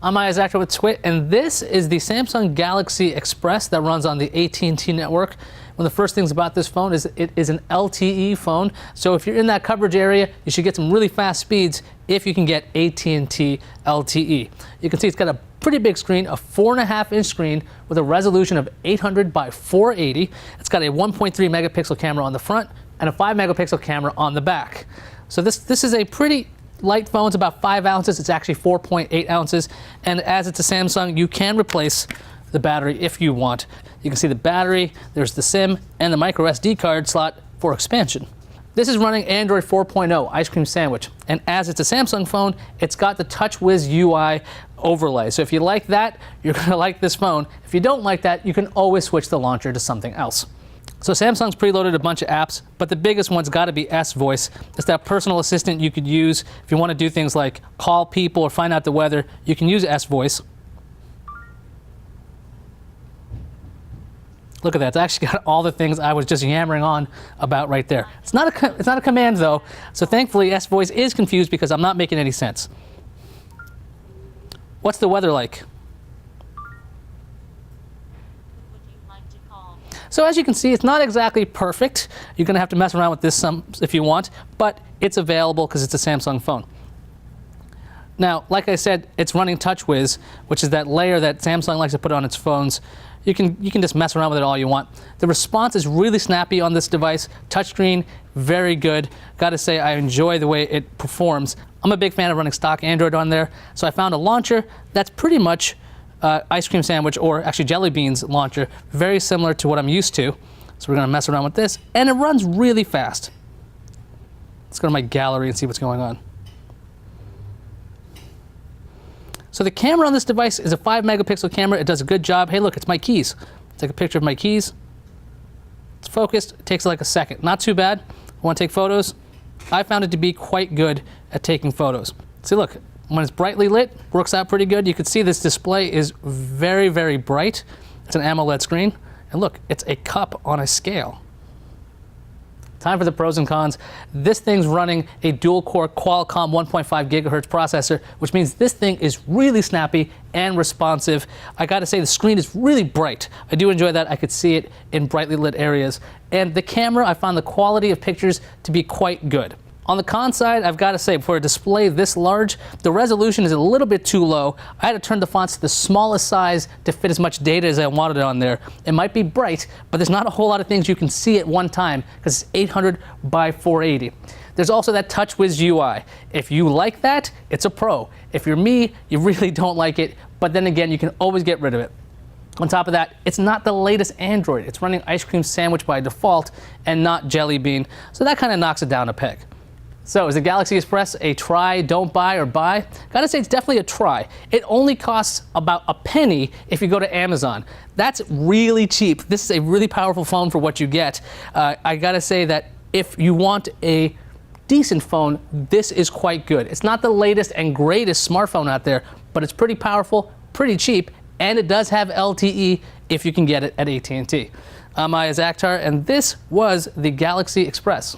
I'm Iyaz Akhtar with Twit, and this is the Samsung Galaxy Express that runs on the AT&T network. One of the first things about this phone is it is an LTE phone, so if you're in that coverage area, you should get some really fast speeds if you can get AT&T LTE. You can see it's got a pretty big screen, a 4.5-inch screen with a resolution of 800 by 480. It's got a 1.3 megapixel camera on the front and a 5 megapixel camera on the back. So this is a pretty light phone. It's about 5 ounces. It's actually 4.8 ounces. And as it's a Samsung, you can replace the battery if you want. You can see the battery, there's the SIM, and the micro SD card slot for expansion. This is running Android 4.0 Ice Cream Sandwich. And as it's a Samsung phone, it's got the TouchWiz UI overlay. So if you like that, you're going to like this phone. If you don't like that, you can always switch the launcher to something else. So Samsung's preloaded a bunch of apps, but the biggest one's got to be S Voice. It's that personal assistant you could use if you want to do things like call people or find out the weather. You can use S Voice. Look at that. It's actually got all the things I was just yammering on about right there. It's not a command though, so thankfully S Voice is confused because I'm not making any sense. What's the weather like? So as you can see, it's not exactly perfect. You're going to have to mess around with this some if you want, but it's available because it's a Samsung phone. Now, like I said, it's running TouchWiz, which is that layer that Samsung likes to put on its phones. You can just mess around with it all you want. The response is really snappy on this device. Touchscreen, very good. Got to say, I enjoy the way it performs. I'm a big fan of running stock Android on there, so I found a launcher that's pretty much Ice Cream Sandwich, or actually Jelly Beans launcher, very similar to what I'm used to. So we're going to mess around with this, and it runs really fast. Let's go to my gallery and see what's going on. So the camera on this device is a 5 megapixel camera. It does a good job. Hey, look, it's my keys. Take a picture of my keys. It's focused. It takes like a second. Not too bad. I want to take photos. I found it to be quite good at taking photos. See, look. When it's brightly lit, works out pretty good. You can see this display is very, very bright. It's an AMOLED screen. And look, it's a cup on a scale. Time for the pros and cons. This thing's running a dual-core Qualcomm 1.5 gigahertz processor, which means this thing is really snappy and responsive. I gotta say, the screen is really bright. I do enjoy that. I could see it in brightly lit areas. And the camera, I found the quality of pictures to be quite good. On the con side, I've got to say, for a display this large, the resolution is a little bit too low. I had to turn the fonts to the smallest size to fit as much data as I wanted on there. It might be bright, but there's not a whole lot of things you can see at one time because it's 800 by 480. There's also that TouchWiz UI. If you like that, it's a pro. If you're me, you really don't like it, but then again, you can always get rid of it. On top of that, it's not the latest Android. It's running Ice Cream Sandwich by default and not Jelly Bean, so that kind of knocks it down a peg. So is the Galaxy Express a try, don't buy, or buy? Gotta say, it's definitely a try. It only costs about a penny if you go to Amazon. That's really cheap. This is a really powerful phone for what you get. I gotta say that if you want a decent phone, this is quite good. It's not the latest and greatest smartphone out there, but it's pretty powerful, pretty cheap, and it does have LTE if you can get it at AT&T. I'm Iyaz Akhtar, and this was the Galaxy Express.